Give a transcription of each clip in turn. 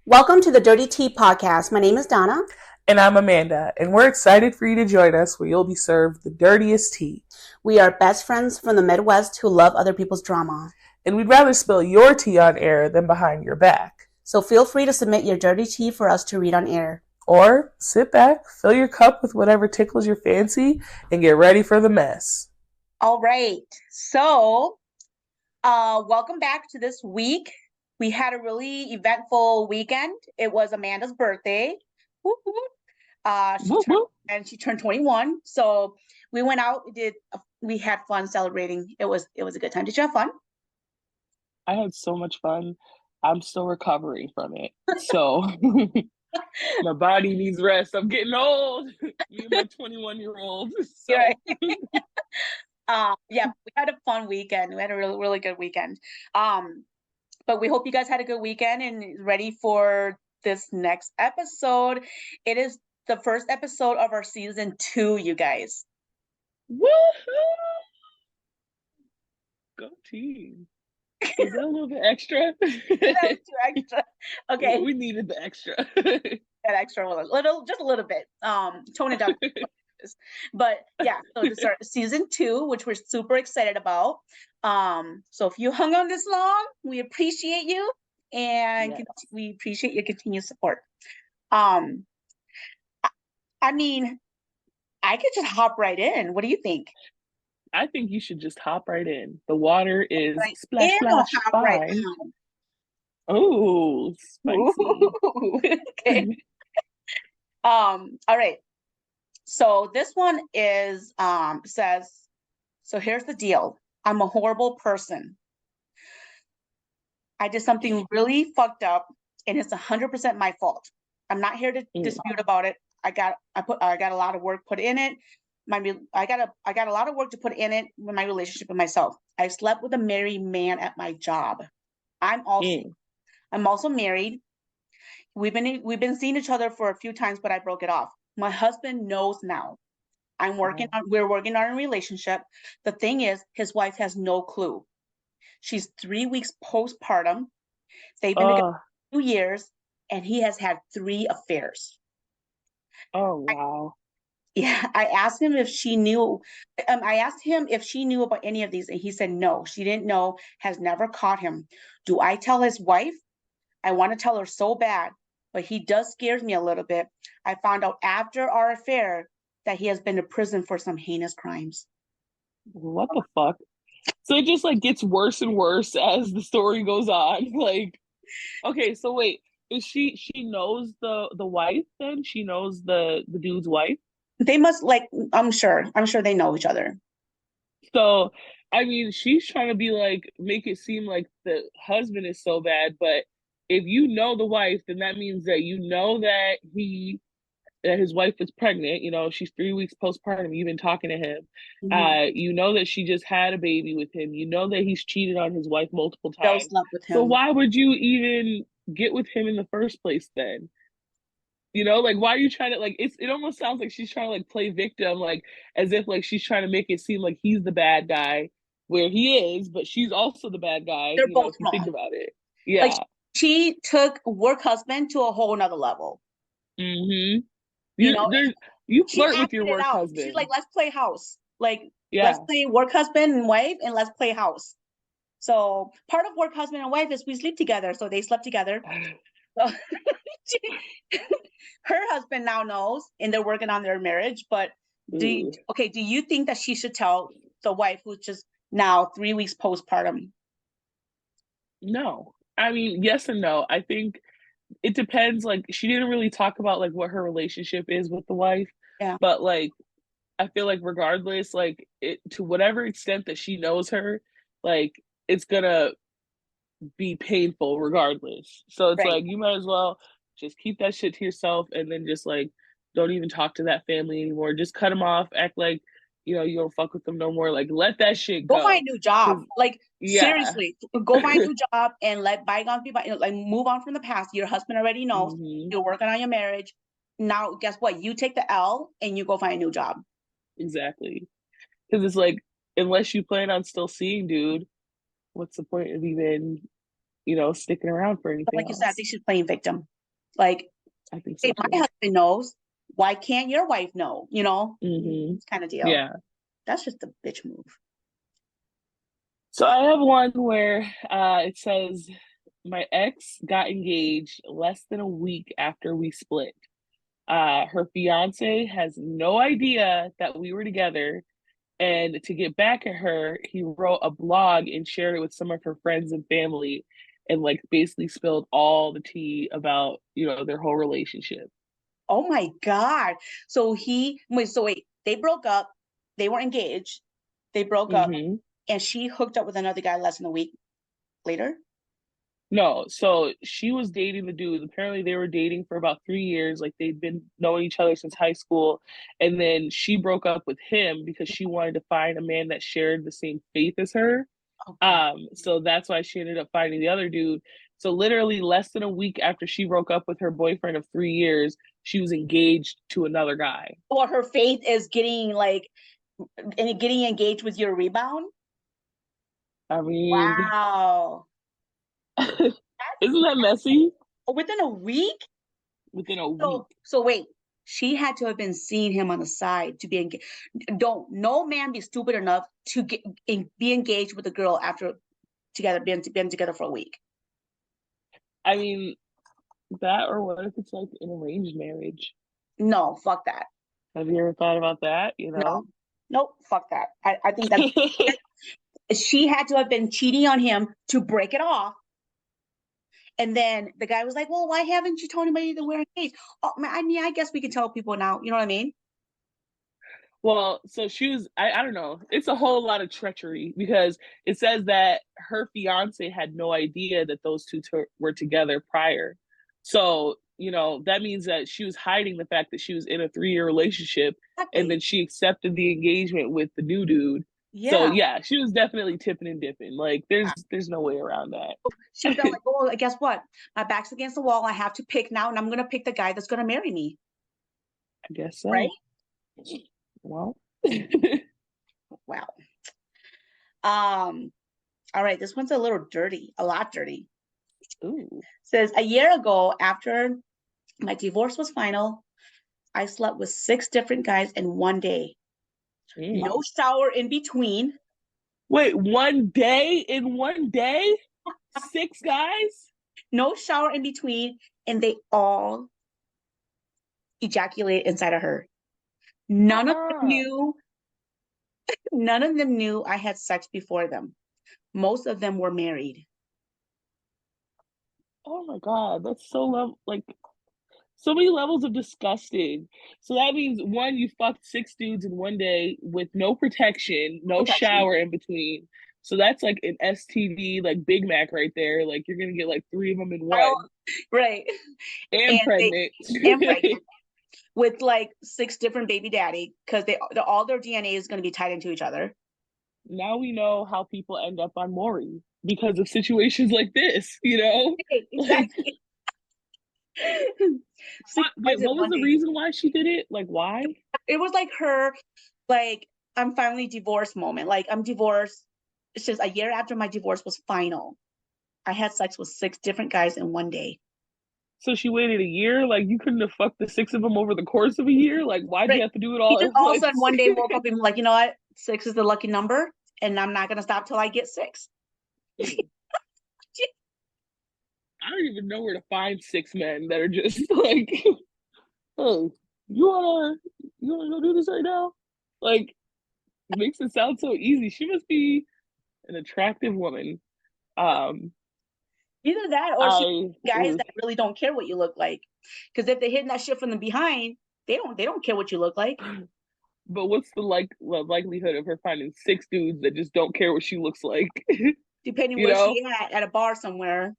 Welcome to the Dirty Tea Podcast. My name is Donna. And I'm Amanda, and we're excited for you to join us where you'll be served the dirtiest tea. We are best friends from the Midwest who love other people's drama. And we'd rather spill your tea on air than behind your back. So feel free to submit your dirty tea for us to read on air. Or sit back, fill your cup with whatever tickles your fancy, and get ready for the mess. All right. So, welcome back to this week. We had a really eventful weekend. It was Amanda's birthday. Whoop, whoop. She turned 21. So we went out. We had fun celebrating. It was a good time. Did you have fun? I had so much fun. I'm still recovering from it. So my body needs rest. I'm getting old. Me and my 21-year-old. So. Right. Yeah, we had a fun weekend. We had a really, really good weekend. But we hope you guys had a good weekend and ready for this next episode. It is the first episode of our season 2, you guys. Woohoo! Go team. Is that a little bit extra? That was too extra. Okay. We needed the extra. That extra just a little bit. Tone it down. But yeah, so to start season 2, which we're super excited about. So if you hung on this long, we appreciate you, and yes, we appreciate your continued support. I mean, I could just hop right in. What do you think? I think you should just hop right in. The water is splash, splash, fine. Right. Oh, spicy. Okay. All right. So this one is says, so here's the deal. I'm a horrible person. I did something really fucked up, and it's 100% my fault. I'm not here to dispute about it. I got a lot of work put in it. I got a lot of work to put in it with my relationship with myself. I slept with a married man at my job. I'm also married. We've been seeing each other for a few times, but I broke it off. My husband knows now. We're working on a relationship. The thing is, his wife has no clue. She's 3 weeks postpartum. They've been together 2 years, and he has had 3 affairs. Oh, wow. I asked him if she knew. I asked him if she knew about any of these, and he said no, she didn't know, has never caught him. Do I tell his wife? I want to tell her so bad, but he does scare me a little bit. I found out after our affair that he has been to prison for some heinous crimes. What the fuck? So it just like gets worse and worse as the story goes on. Like, okay, so wait, is she knows the wife then? She knows the dude's wife? They must, like, I'm sure they know each other. So, I mean, she's trying to be like, make it seem like the husband is so bad, but if you know the wife, then that means that you know that his wife is pregnant. You know, she's 3 weeks postpartum. You've been talking to him. You know that she just had a baby with him. You know that he's cheated on his wife multiple times. So why would you even get with him in the first place then? You know, like, why are you trying to, like, it almost sounds like she's trying to, like, play victim, like, as if, like, she's trying to make it seem like he's the bad guy, where he is, but she's also the bad guy. They're both wrong. Think about it. Yeah. Like, she took work husband to a whole nother level. Mm-hmm. You flirt with your work husband. She's like, let's play house. Like, let's play work husband and wife, and let's play house. So part of work husband and wife is we sleep together. So they slept together. So her husband now knows, and they're working on their marriage. But do you think that she should tell the wife, who's just now 3 weeks postpartum? No. I mean, yes and no. I think it depends. Like, she didn't really talk about like what her relationship is with the wife. Yeah. But like, I feel like regardless, like, it, to whatever extent that she knows her, like, it's gonna be painful regardless. So it's like, you might as well just keep that shit to yourself, and then just like don't even talk to that family anymore. Just cut them off. Act like, you know, you don't fuck with them no more. Like, let that shit go. Go find a new job. Like, seriously, go find a new job and let bygones be bygones. Like, move on from the past. Your husband already knows. You're working on your marriage. Now, guess what? You take the L and you go find a new job. Exactly. Because it's like, unless you plan on still seeing dude, what's the point of even, you know, sticking around for anything? But like you said, I think she's playing victim. Like, I think so hey, my too. husband knows. Why can't your wife know? You know, Hmm. kind of deal. Yeah. That's just a bitch move. So I have one where it says my ex got engaged less than a week after we split. Her fiance has no idea that we were together. And to get back at her, he wrote a blog and shared it with some of her friends and family and like basically spilled all the tea about, their whole relationship. Oh my God. So wait, they broke up. They were engaged. They broke up, Hmm. and she hooked up with another guy less than a week later. No, so she was dating the dude. Apparently, they were dating for about 3 years. Like they'd been knowing each other since high school. And then she broke up with him because she wanted to find a man that shared the same faith as her. Okay. So that's why she ended up finding the other dude. So literally less than a week after she broke up with her boyfriend of 3 years, she was engaged to another guy. Or her faith is getting like and getting engaged with your rebound. I mean, Wow. isn't that messy? Within a week? Within a week. So wait, she had to have been seeing him on the side to be engaged. Don't no man be stupid enough to be engaged with a girl after together been together for a week. I mean, that or what if it's like an arranged marriage? No, fuck that. Have you ever thought about that? No, nope, fuck that. I think that she had to have been cheating on him to break it off. And then the guy was like, "Well, why haven't you told anybody that we're engaged?" Oh, man, I mean, I guess we can tell people now. You know what I mean? Well, so she was, I don't know. It's a whole lot of treachery because it says that her fiance had no idea that those two were together prior. So, that means that she was hiding the fact that she was in a 3-year relationship and Exactly. then she accepted the engagement with the new dude. So Yeah. yeah, she was definitely tipping and dipping. Like there's no way around that. She felt like, "Oh, guess what? My back's against the wall. I have to pick now, and I'm gonna pick the guy that's gonna marry me." I guess Right? so. Well, Wow. Um. All right. This one's a little dirty. A lot dirty. ooh. Says a year ago, after my divorce was final, I slept with 6 different guys in one day. Mm. No shower in between. Wait, one day in one day? 6 guys? No shower in between, and they all ejaculate inside of her. None of them Uh-uh. knew. None of them knew I had sex before them. Most of them were married. Oh my God, that's so like so many levels of disgusting. So that means one, you fucked 6 dudes in one day with no protection, no Protection. shower in between. So that's like an STD, like Big Mac right there. Like you're gonna get like 3 of them in Oh, one, right. and And they pregnant. and pregnant with like 6 different baby daddy because all their DNA is going to be tied into each other. Now we know how people end up on Maury because of situations like this. Right, Like exactly. Six what? Wait, guys in what was one the day. reason why she did it? Like why? It was like her, like, I'm finally divorced moment. Like, I'm divorced. It's just a year after my divorce was final. I had sex with 6 different guys in one day. So she waited a year? Like you couldn't have fucked the 6 of them over the course of a year? Like why'd you Right. have to do it He all just at all of a sudden once? one day woke up and was like, "You know what? 6 is the lucky number, and I'm not gonna stop till I get 6." I don't even know where to find 6 men that are just like, hey, you wanna go do this right now? Like, makes it sound so easy. She must be an attractive woman. Um, Either that or she I guys ugh. that really don't care what you look like. Because if they're hitting that shit from the behind, they don't care what you look like. But what's the likelihood of her finding 6 dudes that just don't care what she looks like? Depending you where know? she at a bar somewhere.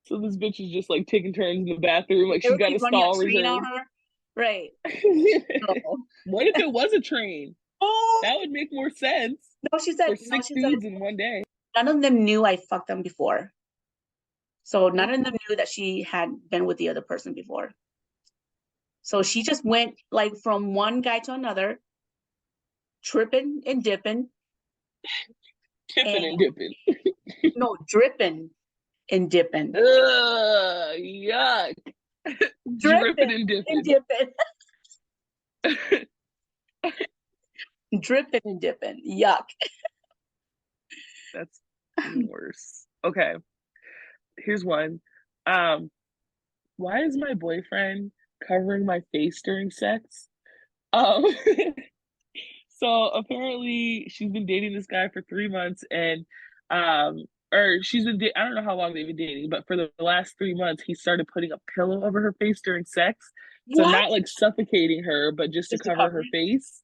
So this bitch is just like taking turns in the bathroom, like They she would got be a running a stall train on reserved. her. Right. So, What if it was a train? oh That would make more sense no, for no, six she said dudes in one day. none of them knew I fucked them before. So none of them knew that she had been with the other person before. So she just went like from one guy to another, tripping and dipping, and Tipping and dipping. no, dripping and dipping. Ugh, yuck. Drippin and and Dippin. Dippin. Drippin and Dippin. Yuck. That's even worse. Okay, here's one. Um, why is my boyfriend covering my face during sex? Um, so apparently she's been dating this guy for 3 months, and or I don't know how long they've been dating, but for the last 3 months, he started putting a pillow over her face during sex. So What? not like suffocating her, but just to Just to cover cover her it? face.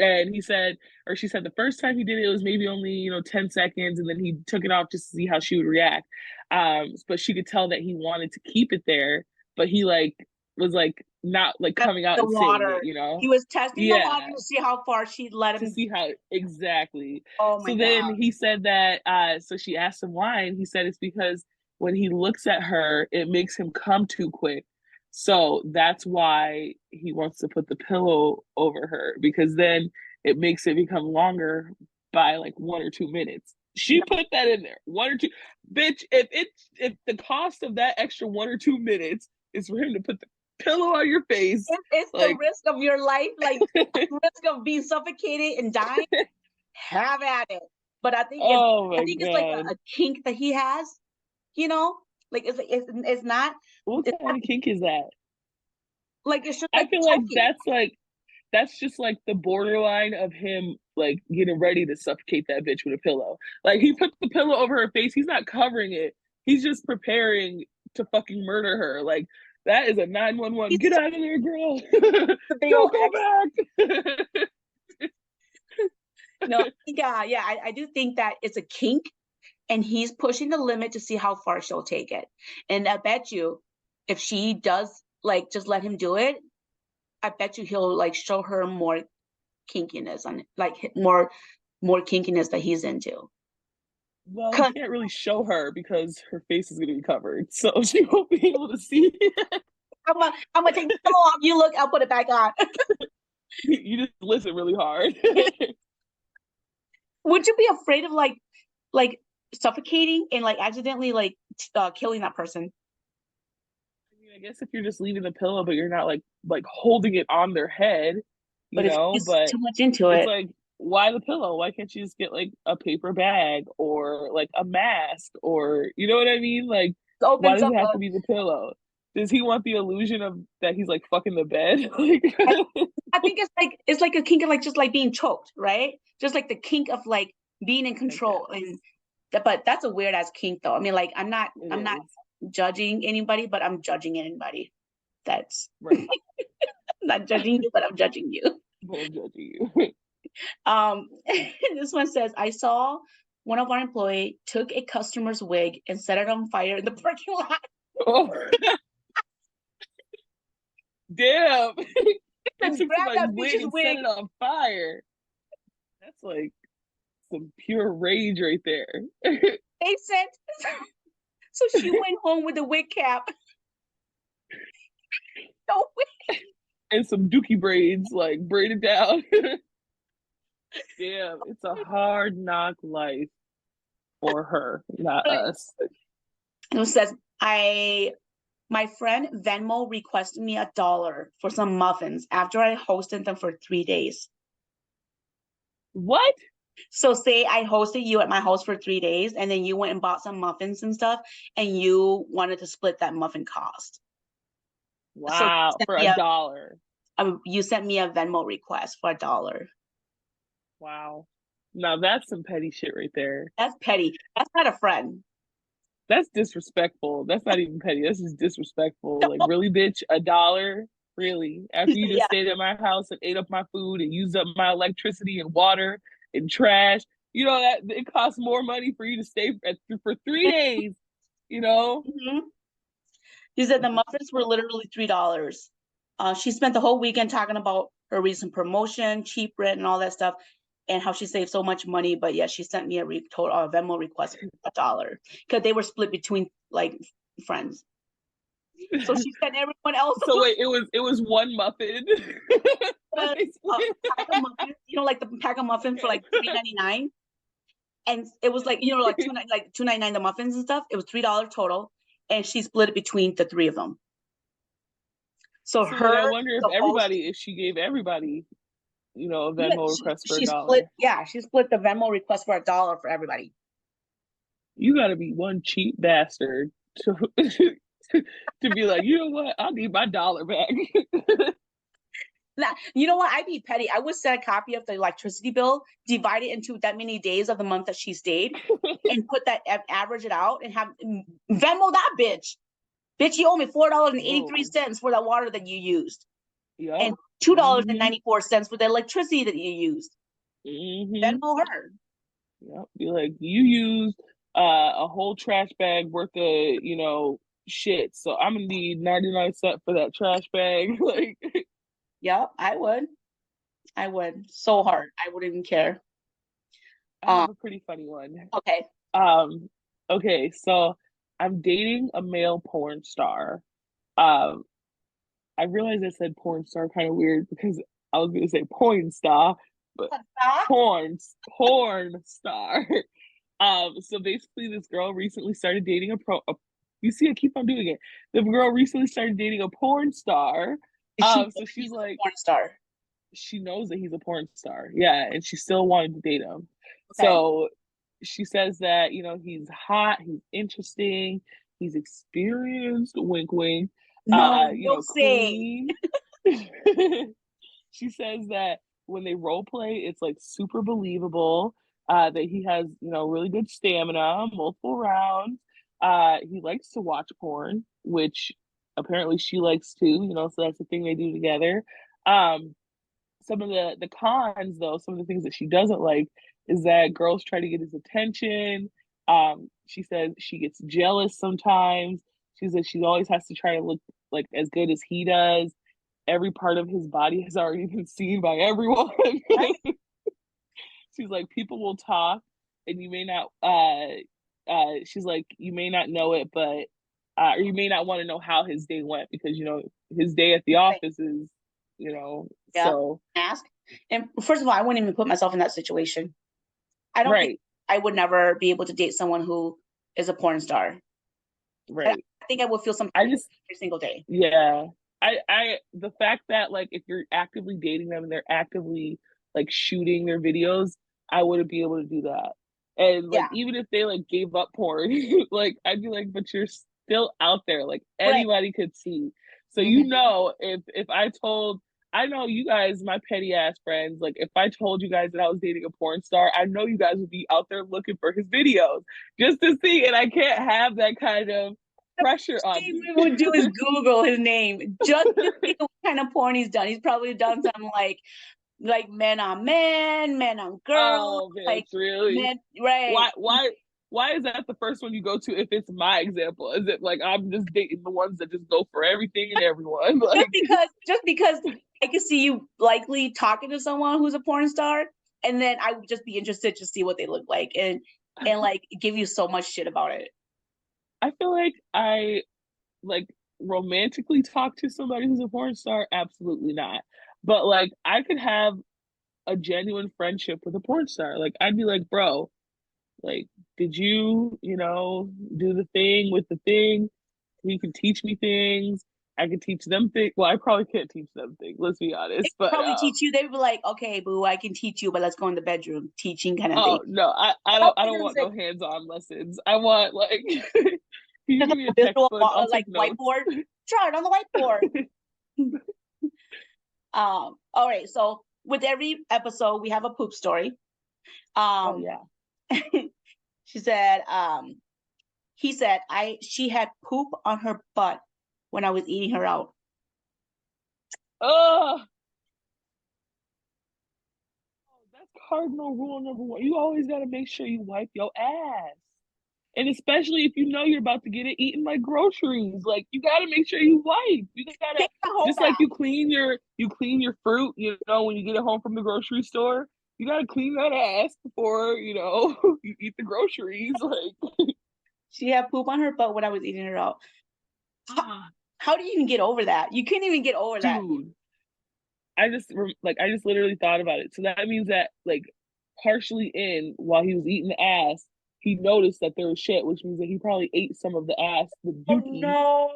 And he said, or she said, the first time he did it, it was maybe only 10 seconds, and then he took it off just to see how she would react. But she could tell that he wanted to keep it there, but he like was like not like Testing coming out the and saying water. it. He was testing the water Yeah, to see how far she'd let to him. see how exactly. Oh my So then God. he said that so she asked him why, and he said it's because when he looks at her, it makes him come too quick. So that's why he wants to put the pillow over her, because then it makes it become longer by like 1 or 2 minutes. She No, put that in there. 1 or 2. Bitch, if the cost of that extra 1 or 2 minutes is for him to put the pillow on your face, it's the like risk of your life, like risk of being suffocated and dying. Have at it. But oh I my think it's like god. a kink that he has, you know? Like it's not What it's kind not of kink is that? like it's just I like feel choking. like that's just like the borderline of him like getting ready to suffocate that bitch with a pillow. Like he put the pillow over her face. He's not covering it. He's just preparing to fucking murder her. Like that is a 911. He's Get out of there, girl. the big old Don't go X. back. No, yeah, I do think that it's a kink and he's pushing the limit to see how far she'll take it. And I bet you if she does like just let him do it, I bet you he'll like show her more kinkiness on like more kinkiness that he's into. Well, he Cause can't really show her because her face is gonna be covered, so she won't be able to see. I'm gonna take the pillow off. You look, I'll put it back on. You just listen really hard. Would you be afraid of like suffocating and like accidentally like killing that person? I mean, I guess if you're just leaving the pillow, but you're not like holding it on their head, But if he's but too much into it's it, like, why the pillow? Why can't you just get like a paper bag or like a mask, or you know what I mean? Like, it why opens does up it have to be the pillow? Does he want the illusion of that he's like fucking the bed? Like, I think it's like a kink of like just like being choked, right? Just like the kink of like being in I control. guess And but that's a weird ass kink though. I mean, like it I'm not is. judging anybody, but I'm judging anybody. That's Right. not judging you, but I'm judging you. But I'm judging you. This one says, I saw one of our employee took a customer's wig and set it on fire in the parking lot. Oh, damn. He And took grab somebody's that wig bitch's and set wig. it on fire. That's like some pure rage right there. They said, so she went home with a wig cap. No wig. And some dookie braids, like braided down. Damn, it's a hard knock life for her, not us. It says, my friend Venmo requested me $1 for some muffins after I hosted them for 3 days. What? So say I hosted you at my house for 3 days and then you went and bought some muffins and stuff and you wanted to split that muffin cost. So Wow, for $1. you sent me a Venmo request for $1. Wow. Now that's some petty shit right there. That's petty. That's not a friend. That's disrespectful. That's not even petty. That's just disrespectful. Like, really, bitch? $1? Really? After you just Yeah. stayed at my house and ate up my food and used up my electricity and water and trash, that it costs more money for you to stay for 3 days, you know? Mm-hmm. She said the muffins were Disrespectful. literally $3. She spent the whole weekend talking about her recent promotion, cheap rent, and all that stuff, and how she saved so much money. But yeah, she sent me a Venmo request for $1 because they were split between like friends. So she sent everyone else So wait, it was one muffin. a pack of muffins, like the pack of muffins for like $3.99. And it was like, like $2.99 the muffins and stuff. It was $3 total. And she split it between the three of them. So So then her, I wonder the host, if she gave everybody, a yeah, Venmo request for a she split, dollar. yeah, she split the Venmo request for $1 for everybody. You got to be one cheap bastard to to be like, you know what? I need my dollar back. Now, you know what? I'd be petty. I would send a copy of the electricity bill, divide it into that many days of the month that she stayed, and put that average it out and have Venmo that bitch. Bitch, you owe me Bro. $4.83 for that water that you used, Yep. and two dollars and Mm-hmm. 94 cents for the electricity that you used. Mm-hmm. Venmo her. Yep. Be like, you used a whole trash bag worth of, shit. So I'm gonna need 99 cents for that trash bag. Like, Yep, I would. I would so hard. I wouldn't even care. I Um, have a pretty funny one. okay. Um, okay, so I'm dating a male porn star. Um, I realized I said porn star kind of weird because I was gonna say porn star, but porn star. So basically, this girl recently started dating you see, I keep on doing it. The girl recently started dating a porn star. Is she knows So that she's he's a like, porn star? she knows that he's a porn star, yeah, and she still wanted to date him. Okay. So she says that he's hot, he's interesting, he's experienced, wink wink, No, don't say. clean. She says that when they role play, it's like super believable. That he has, really good stamina, multiple rounds. He likes to watch porn, which apparently she likes too. So that's the thing they do together. Um, some of the cons, though, some of the things that she doesn't like is that girls try to get his attention. She says she gets jealous sometimes. She says she always has to try to look like as good as he does. Every part of his body has already been seen by everyone. She's like, people will talk, and you may not. She's like, you may not know it, but or you may not want to know how his day went because his day at the office is, Yeah. so Ask. And first of all, I wouldn't even put myself in that situation. I don't think right, I would never be able to date someone who is a porn star. right. I think I would feel some I every just single day. Yeah. The fact that like if you're actively dating them and they're actively like shooting their videos, I wouldn't be able to do that. And like Yeah. even if they like gave up porn, like I'd be like, but you're still out there. Like Right. anybody could see. So Mm-hmm. if I know you guys, my petty ass friends, like if I told you guys that I was dating a porn star, I know you guys would be out there looking for his videos just to see. And I can't have that kind of The pressure first on thing me. we would do is Google his name just to see what kind of porn he's done. He's probably done some like men on men, men on girls, Oh, like bitch, really? men, right? Why why why is that the first one you go to if it's my example? Is it like I'm just dating the ones that just go for everything and everyone? Like Just because I could see you likely talking to someone who's a porn star, and then I would just be interested to see what they look like and like give you so much shit about it. I feel like I like romantically talk to somebody who's a porn star, absolutely not. But like I could have a genuine friendship with a porn star. Like I'd be like, bro, like, did you, do the thing with the thing? You can teach me things. I can teach them things. Well, I probably can't teach them things. Let's be They honest. could But probably teach you. They'd be like, "Okay, boo, I can teach you, but let's go in the bedroom, teaching kind of thing." oh no, I don't want no hands-on lessons. I want like, can you Just give me a a visual textbook? I'll like take notes. whiteboard. Draw it on the whiteboard. All right. So with every episode, we have a poop story. Oh Um, yeah. she said, he said, she had poop on her butt when I was eating her out. Oh, that's cardinal rule number one. You always got to make sure you wipe your ass. And especially if you know you're about to get it eaten like groceries, like you got to make sure you wipe. You got to Take the whole just like bath. you clean your fruit, when you get it home from the grocery store, you got to clean that ass before, you eat the groceries like She had poop on her butt when I was eating her out. How do you even get over that? You couldn't even get over that. dude, I just literally thought about it. So that means that like partially in while he was eating the ass, he noticed that there was shit, which means that he probably ate some of the ass, the Oh dookie. no.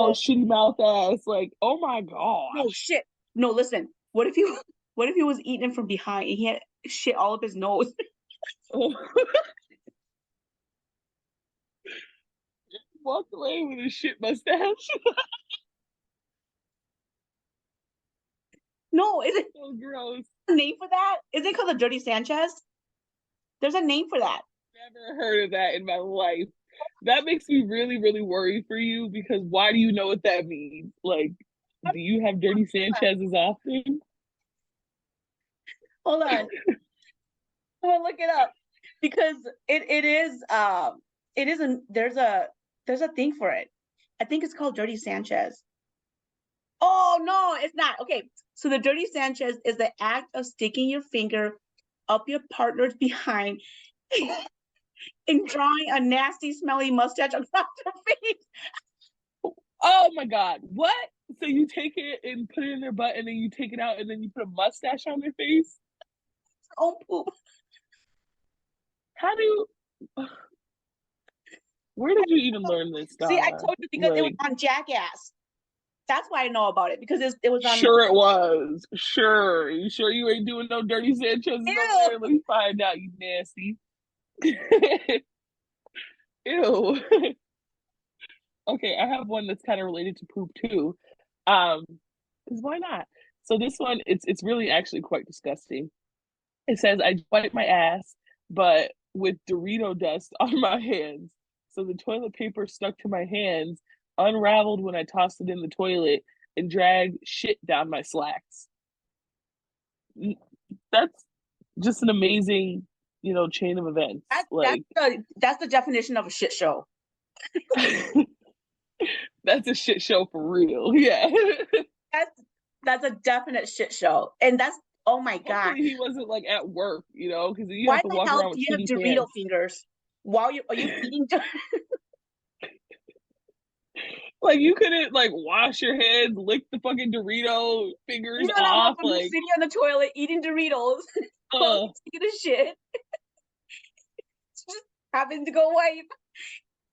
know, No, shitty mouth ass. Like, oh my no gosh. shit. No, listen. What if he was eating from behind and he had shit all up his nose? Walked away with a shit mustache. No, is it So gross. a name for that? Is it called the Dirty Sanchez? There's a name for that. Never heard of that in my life. That makes me really, really worried for you because why do you know what that means? Like, do you have dirty Sanchez's often? Hold on. I'm gonna look it up because it isn't there's a thing for it. I think it's called Dirty Sanchez. Oh no, it's not. Okay. So the Dirty Sanchez is the act of sticking your finger up your partner's behind and drawing a nasty, smelly mustache across their face. Oh my god, what? So you take it and put it in their butt and then you take it out and then you put a mustache on their face? Oh poop. How do you where did you even learn this, See, I Donna? told you because it was Like, on Jackass. That's why I know about it because it was on. sure it was. Sure. You sure you ain't doing no dirty Sanchez's over Ew. there? Let me find out, you nasty. Ew. Okay, I have one that's kind of related to poop too. Because why not? So this one, it's really actually quite disgusting. It says I wipe my ass, but with Dorito dust on my hands. So the toilet paper stuck to my hands, unraveled when I tossed it in the toilet, and dragged shit down my slacks. That's just an amazing, chain of events. Like That's the definition of a shit show. that's a shit show for real. Yeah. That's that's a definite shit show, and that's oh my god. Hopefully he wasn't like at work, because you Why have to the walk hell around do with you have shitty Dorito pants. fingers? While you are you eating? Like you couldn't like wash your hands, lick the fucking Dorito You fingers know that off, motherfucker like sitting on the toilet eating Doritos while uh he's taking a shit. Just happens to go wipe.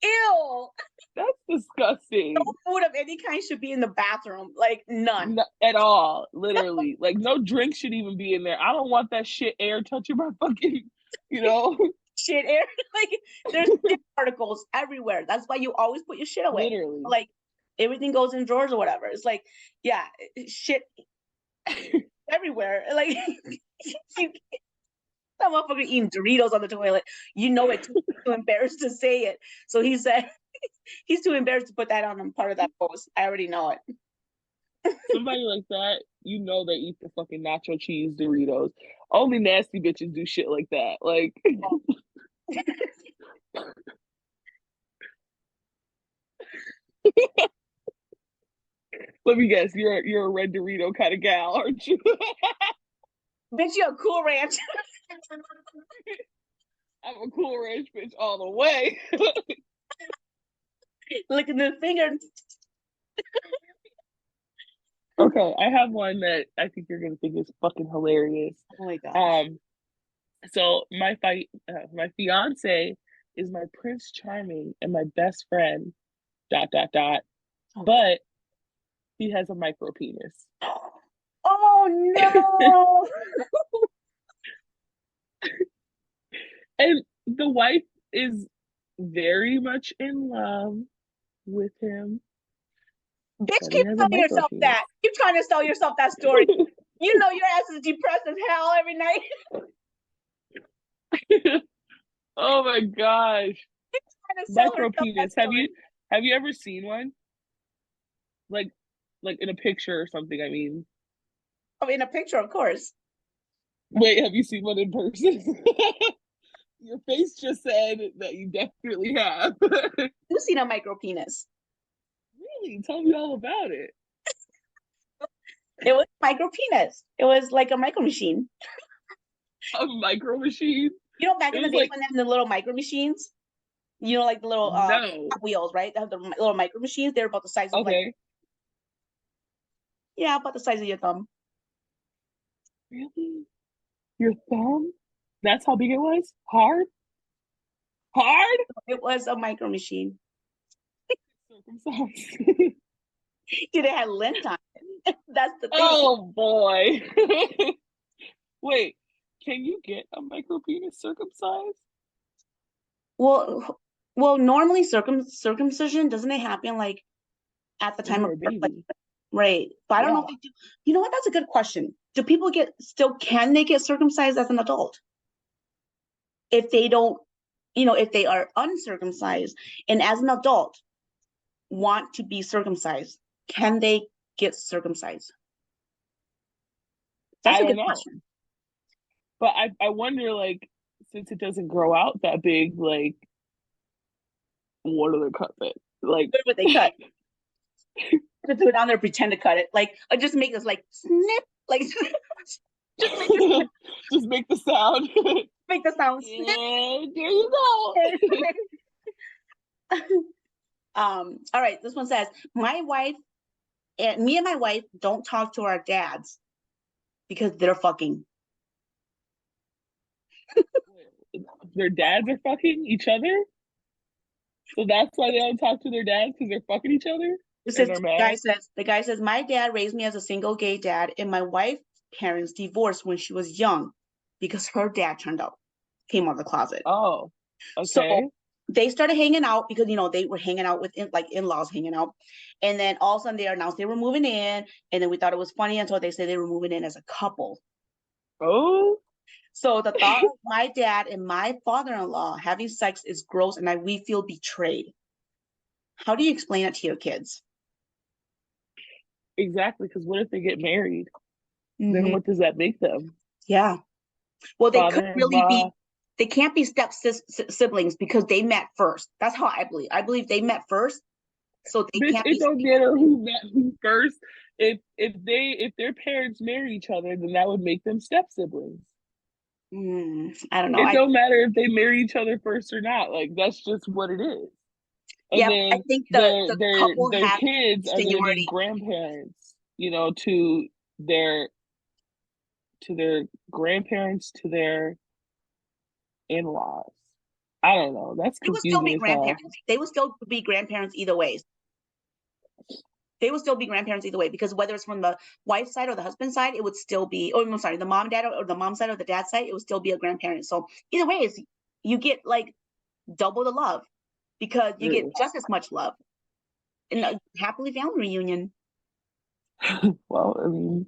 Ew. that's No disgusting. food of any kind should be in the bathroom. Like none. Not at all, literally. Like no drink should even be in there. I don't want that shit air touching my fucking, you know, Shit air. Like there's shit particles everywhere. That's why you always put your shit away. literally. Like everything goes in drawers or whatever. It's like, yeah, shit everywhere. Like you, that motherfucker eating Doritos on the toilet. You know it too embarrassed to say it. So he said he's too embarrassed to put that on part of that post. I already know it. Somebody like that, they eat the fucking nacho cheese Doritos. Only nasty bitches do shit like that. Like let me guess, you're a red Dorito kind of gal, aren't you? Bitch, you a Cool Ranch. I'm a Cool Ranch bitch all the way. Licking the finger. Okay, I have one that I think you're gonna think is fucking hilarious. Oh my gosh. So my fiance is my Prince Charming and my best friend. Dot dot dot. Oh, But he has a micro penis. oh no. And the wife is very much in love with him, Bitch, but he keep has a telling micro yourself penis. that. Keep trying to sell yourself that story. You know your ass is depressed as hell every night. Oh my gosh. Trying to sell Micro herself that penis. Have story. you have you ever seen one? Like in a picture or something, I mean. Oh, in a picture, of course. Wait, have you seen one in person? Your face just said that you definitely have. You've seen a micro penis. Really? Tell me all about it. It was micro penis. It was like a micro machine. A micro machine? You know, back It in the was days like, when they had the little micro machines, you know, like the little no. Hot Wheels, right? They have the little micro machines. They're about the size of like, Okay. yeah, about the size of your thumb. Really? Your thumb? That's how big it was? Hard? Hard? It was a micro machine. Circumcised. Dude, it had lint on it. That's the thing. Oh boy. Wait, can you get a micro penis circumcised? Well, well, normally circumcision doesn't it happen like at the When time of you're a birth, like baby. right? But I don't know Yeah. if they do. You know what? That's a good question. Do people get still? Can they get circumcised as an adult if they don't? If they are uncircumcised and as an adult want to be circumcised, can they get circumcised? That's I a don't good know. question. But I wonder, like, since it doesn't grow out that big, like, what do they cut it? Like, Where would they cut? Just do it down there, pretend to cut it, like, or just make this like snip, like just make it just make the sound. make the sound snip. And there you go. All right, this one says, my wife and me and my wife don't talk to our dads because they're fucking. Their dads are fucking each other? So that's why they don't talk to their dads, because they're fucking each other? It And says they're mad? the guy says, my dad raised me as a single gay dad, and my wife's parents divorced when she was young because her dad came out of the closet. Oh, So okay. they started hanging out because they were hanging out with like in-laws hanging out, and then all of a sudden they announced they were moving in, and then we thought it was funny until they said they were moving in as a couple. Oh, So the thought of my dad and my father-in-law having sex is gross, and we feel betrayed. How do you explain it to your kids? exactly. Because what if they get married? Then Mm-hmm. what does that make them? Yeah. Well, they could really Father-in-law. be. They can't be siblings because they met first. That's how I believe. I believe they met first, so they Bitch, can't it be. don't matter who met who first. If their parents marry each other, then that would make them step siblings. I don't know. It don't matter if they marry each other first or not. Like, that's just what it is. And Yeah, I then think their the their couple their had kids are gonna be seniority. grandparents, their to their grandparents, to their in-laws. I don't know. That's They would still confusing be as hell. grandparents. They would still be grandparents either way. They would still be grandparents either way because whether it's from the wife's side or the husband's side, it would still be. Oh, I'm sorry, the mom, dad, or the mom's side or the dad's side, it would still be a grandparent. So either way, you get like double the love because you get Ugh. just as much love in a happily family reunion. Well, I mean,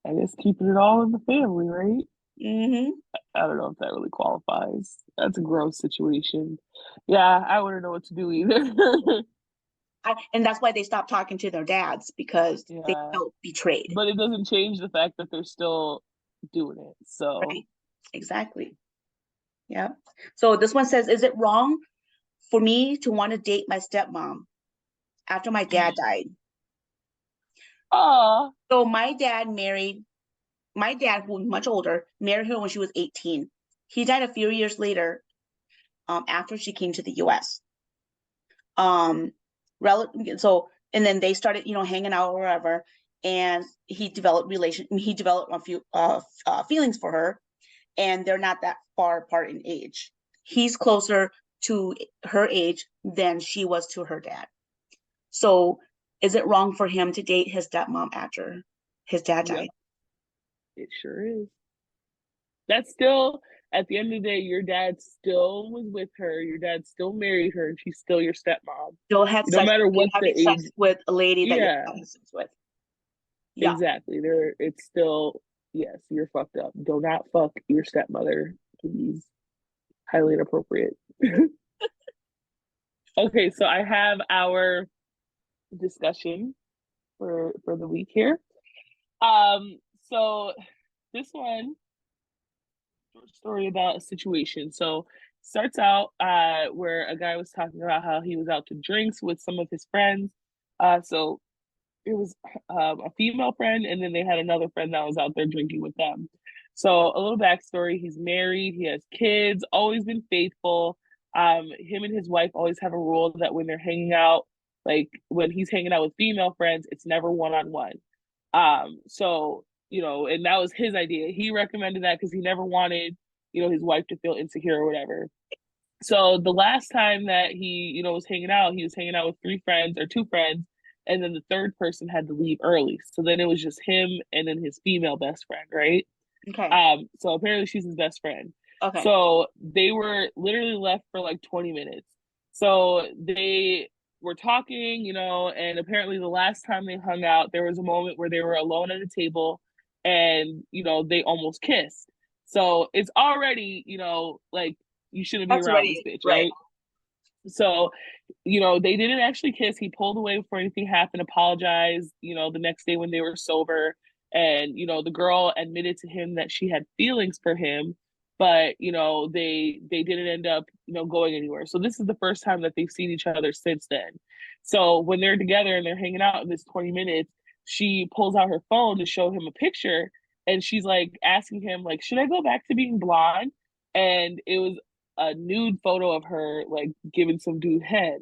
I guess keeping it all in the family, right? Hmm. I don't know if that really qualifies. That's a gross situation. Yeah, I wouldn't know what to do either. And that's why they stopped talking to their dads because they Yeah, felt betrayed. but it doesn't change the fact that they're still doing it. So, Right? Exactly. Yeah. So this one says, is it wrong for me to want to date my stepmom after my dad died? ah, So my dad, who was much older, married her when she was 18. He died a few years later, after she came to the US. Um, so, and then they started, hanging out or wherever. And he developed a few feelings for her, and they're not that far apart in age. He's closer to her age than she was to her dad. So is it wrong for him to date his stepmom after his dad yep, died? it sure is. That's still, at the end of the day, your dad still was with her. Your dad still married her, and she's still your stepmom. No matter You're what the having age. sex with a lady that you're Yeah, having sex with. Yeah. exactly. It's still, yes, you're fucked up. Do not fuck your stepmother, please. Highly inappropriate. Okay, so I have our discussion for the week here. So this one, short story about a situation. So starts out where a guy was talking about how he was out to drinks with some of his friends. So it was a female friend, and then they had another friend that was out there drinking with them. So a little backstory: he's married, he has kids, always been faithful. Him and his wife always have a rule that when they're hanging out, like when he's hanging out with female friends, it's never one on one. So and that was his idea. He recommended that because he never wanted, his wife to feel insecure or whatever. So the last time that he, was hanging out, he was hanging out with three friends or two friends, and then the third person had to leave early. So then it was just him and then his female best friend, right? Okay. So apparently she's his best friend. Okay. So they were literally left for like 20 minutes. So they were talking, and apparently the last time they hung out, there was a moment where they were alone at a table and, they almost kissed. So it's already, like you shouldn't be That's around this already bitch, right. right? So, they didn't actually kiss. He pulled away before anything happened, apologized, the next day when they were sober. And, the girl admitted to him that she had feelings for him, but, they didn't end up, going anywhere. So this is the first time that they've seen each other since then. So when they're together and they're hanging out in this 20 minutes, she pulls out her phone to show him a picture and she's like asking him, like, should I go back to being blonde? And it was a nude photo of her like giving some dude head.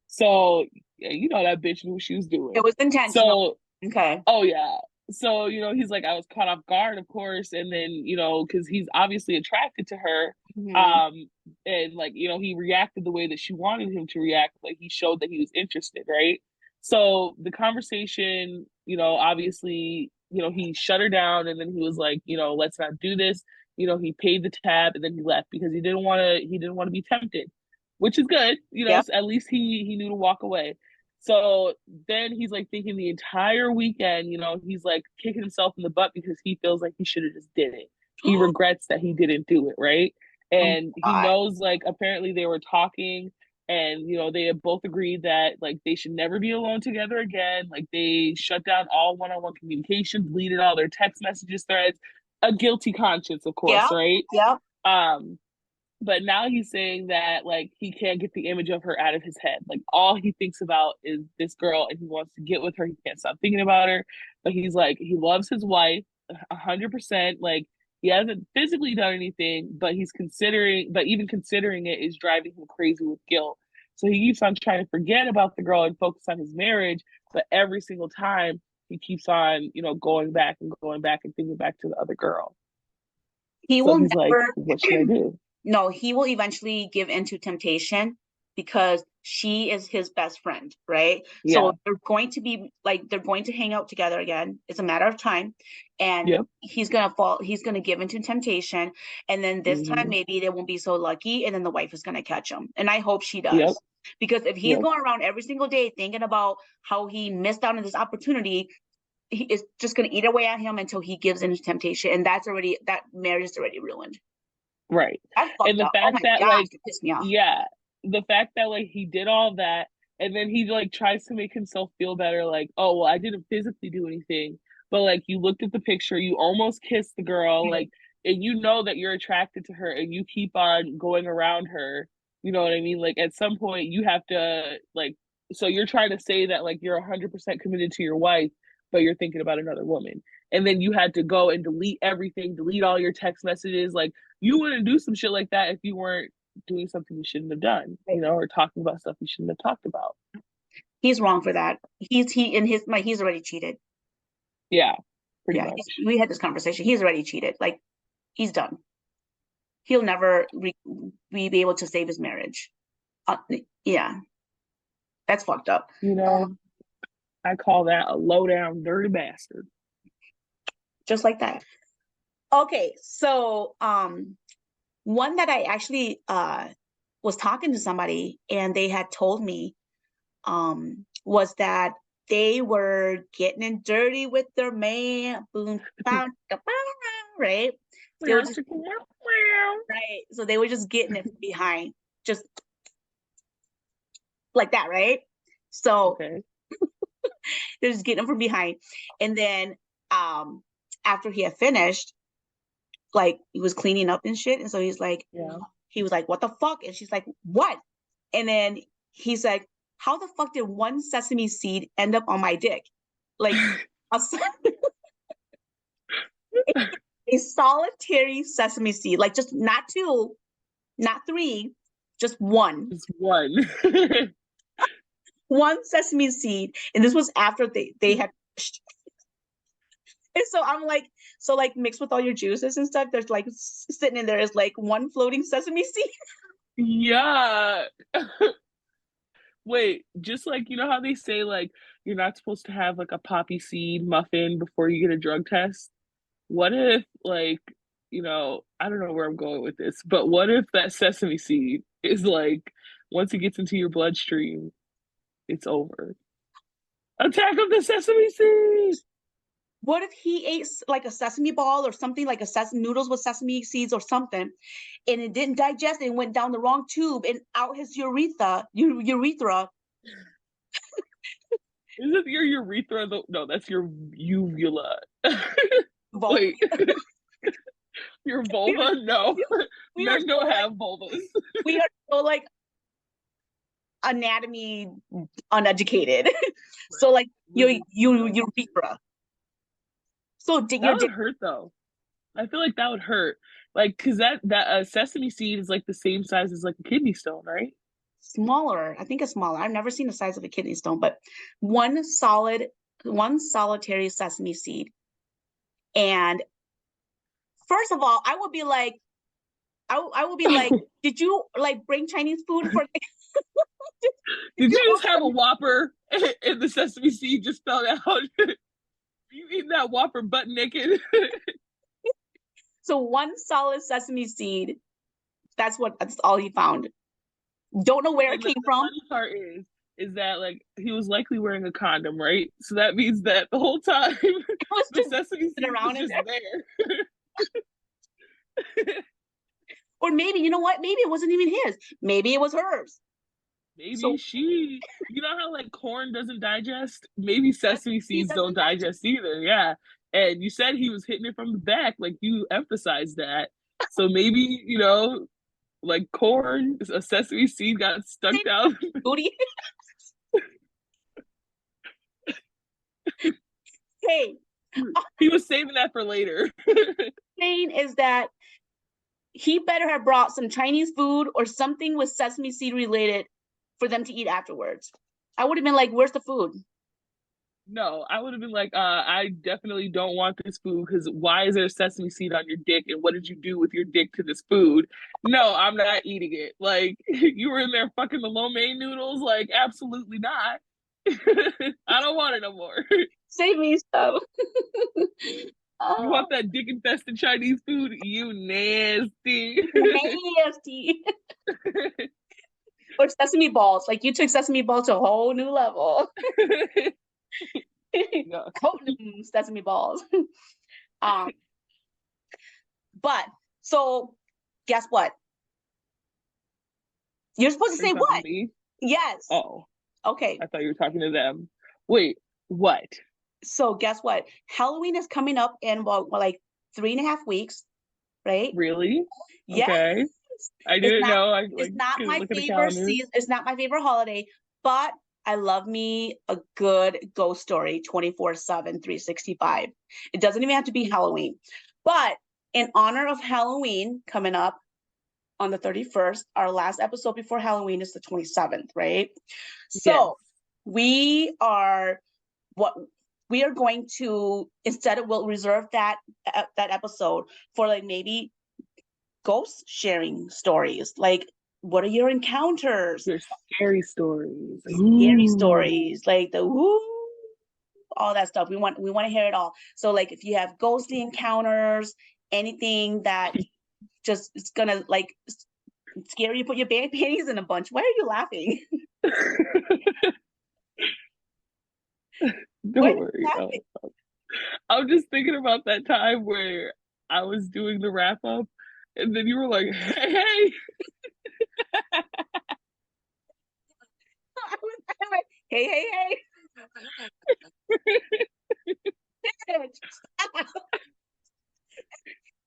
So yeah, that bitch knew what she was It doing. was intentional. So Okay. oh yeah. So, he's like, I was caught off guard, of course, and then, because he's obviously attracted to her. Mhm. Um, and like, he reacted the way that she wanted him to react, like he showed that he was interested, right? So the conversation, obviously, he shut her down and then he was like, let's not do this. He paid the tab and then he left because he didn't want to be tempted, which is good, Yep. so at least he knew to walk away. So then he's like thinking the entire weekend, he's like kicking himself in the butt because he feels like he should have just did it. He regrets that he didn't do it, right? Oh And he God. knows like apparently they were talking and they had both agreed that like they should never be alone together again. Like they shut down all one-on-one communication, deleted all their text messages threads. A guilty conscience, of course, Yep. right? Yep. Um, but now he's saying that like he can't get the image of her out of his head. Like all he thinks about is this girl and he wants to get with her. He can't stop thinking about her. But he's like he loves his wife 100%. Like he hasn't physically done anything, but even considering it is driving him crazy with guilt. So he keeps on trying to forget about the girl and focus on his marriage, but every single time he keeps on, going back and going back and thinking back to the other girl. He So will he's like, never. what should I do? No, he will eventually give into temptation because she is his best friend, right? Yeah. So they're going to hang out together again. It's a matter of time. And Yep. he's gonna give into temptation. And then this time Mm-hmm. maybe they won't be so lucky, and then the wife is gonna catch him. And I hope she Yep. does. Because if he's Yep. going around every single day thinking about how he missed out on this opportunity, he is just gonna eat away at him until he gives into temptation. And that marriage is already ruined. Right. That's And fucked the up. Oh fact my that gosh, like, it pissed me off. yeah, the fact that like he did all of that and then he like tries to make himself feel better, like, oh well, I didn't physically do anything. But like you looked at the picture, you almost kissed the girl, like and you know that you're attracted to her and you keep on going around her. You know what I mean? Like at some point you have to like so you're trying to say that like you're 100% committed to your wife, but you're thinking about another woman. And then you had to go and delete everything, delete all your text messages. Like you wouldn't do some shit like that if you weren't doing something you shouldn't have done, or talking about stuff you shouldn't have talked about. He's wrong for that. He in his mind, he's already cheated. Yeah, pretty Yeah, much. we had this conversation. He's already cheated. Like he's done. He'll never be able to save his marriage. Uh, yeah, that's fucked up. You know, I call that a low down dirty bastard. Just like that. Okay, so one that I actually was talking to somebody and they had told me was that they were getting in dirty with their man. Boom, bam, right? They were just right. So they were just getting it from behind, just like that, right? So Okay. they're just getting him from behind. And then after he had finished, like he was cleaning up and shit. And so Yeah. he was like, what the fuck? And she's like, what? And then he's like, how the fuck did one sesame seed end up on my dick? Like a, a solitary sesame seed, like just not two, not three, just one. Just one. One sesame seed. And this was after they had and so I'm like, so like mixed with all your juices and stuff, there's like sitting in there is like one floating sesame seed. Yeah. Wait, just like you know how they say like you're not supposed to have like a poppy seed muffin before you get a drug test? What if like, I don't know where I'm going with this, but what if that sesame seed is like once it gets into your bloodstream, it's over. Attack of the Sesame Seed. What if he ate like a sesame ball or something, like a sesame noodles with sesame seeds or something, and it didn't digest and went down the wrong tube and out his urethra. Is it your urethra? No, that's your uvula. Wait, your vulva? No, we are men don't so have vulvas. we are so like anatomy uneducated. So like your urethra. So That would hurt though. I feel like that would hurt. Like, cause that sesame seed is like the same size as like a kidney stone, right? smaller. I think it's smaller. I've never seen the size of a kidney stone, but one solitary sesame seed. And first of all, I would be like, I would be like, did you like bring Chinese food for? Did you just have a Whopper and the sesame seed just fell out? You eating that Whopper butt naked? So one solid sesame seed. That's all he found. Don't know where it came from. The funny part is that like he was likely wearing a condom, right? So that means that the whole time the sesame seed was just there. Or maybe, you know what? Maybe it wasn't even his. Maybe it was hers. Maybe you know how like corn doesn't digest? Maybe sesame seeds don't digest either. Yeah. And you said he was hitting it from the back, like you emphasized that. So maybe, like corn, a sesame seed got stuck down. Booty. Hey. He was saving that for later. Saying is that he better have brought some Chinese food or something with sesame seed related for them to eat afterwards. I would have been like, where's the food? No, I would have been like, I definitely don't want this food because why is there sesame seed on your dick and what did you do with your dick to this food? No, I'm not eating it. Like, you were in there fucking the lo mein noodles? Like, absolutely not. I don't want it no more. Save me some. You want that dick infested Chinese food? You nasty. Nasty. Or sesame balls. Like you took sesame balls to a whole new level. Potent sesame balls. But so guess what? You're supposed to say what? Me? Yes. Oh. Okay. I thought you were talking to them. Wait, what? So guess what? Halloween is coming up in about like 3.5 weeks, right? Really? Yes. Okay. I didn't know. It's not my favorite season. It's not my favorite holiday, but I love me a good ghost story 24/7, 365. It doesn't even have to be Halloween. But in honor of Halloween coming up on the 31st, our last episode before Halloween is the 27th, right? So we are going to we'll reserve that episode for like maybe ghost sharing stories. Like, what are your encounters? Your scary stories. Scary stories, like the woo, all that stuff. We want to hear it all. So like if you have ghostly encounters, anything that just is gonna like scare you, put your panties in a bunch. Why are you laughing? Don't worry. I'm just thinking about that time where I was doing the wrap up and then you were like, hey. Hey. That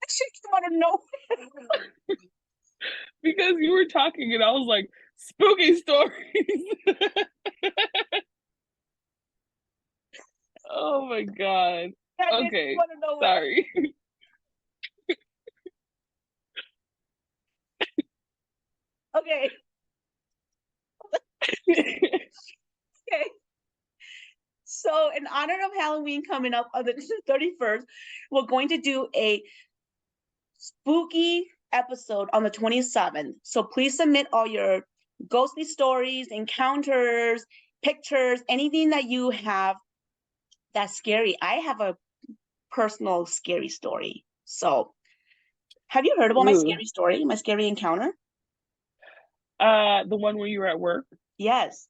shit came out of nowhere. Because you were talking and I was like, spooky stories. Oh my god. Okay. Sorry. Okay. Okay. So in honor of Halloween coming up on the 31st, we're going to do a spooky episode on the 27th. So please submit all your ghostly stories, encounters, pictures, anything that you have that's scary. I have a personal scary story. So, have you heard about my Ooh. scary story, my scary encounter? The one where you were at work? Yes.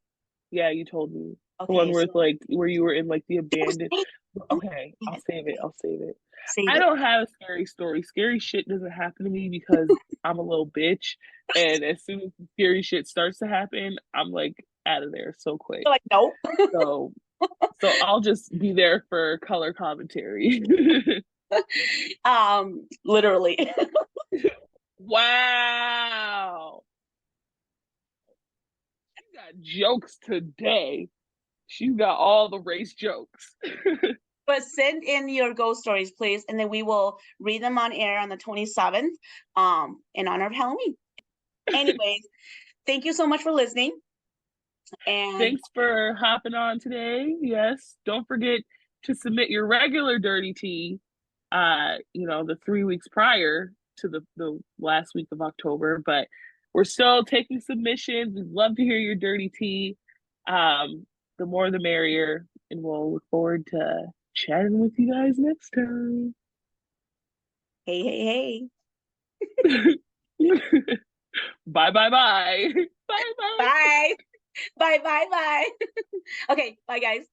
Yeah, you told me. The one Okay, where it's so like where you were in like the it was abandoned. safe. Oh, Okay, I'll yes, save it. I'll save it. save I it. don't have a scary story. Scary shit doesn't happen to me because I'm a little bitch, and as soon as the scary shit starts to happen, I'm like out of there so quick. You're like, nope. So, so I'll just be there for color commentary. Literally. Wow, she got jokes today. She's got all the race jokes. But send in your ghost stories, please, and then we will read them on air on the 27th, in honor of Halloween. Anyways, thank you so much for listening. And Thanks for hopping on today. Yes, don't forget to submit your regular dirty tea. The 3 weeks prior to the last week of October, but we're still taking submissions. We'd love to hear your dirty tea. The more the merrier, and we'll look forward to chatting with you guys next time. hey, hey, hey. Bye bye bye. Bye bye. Bye. Bye, bye, bye. Okay, bye, guys.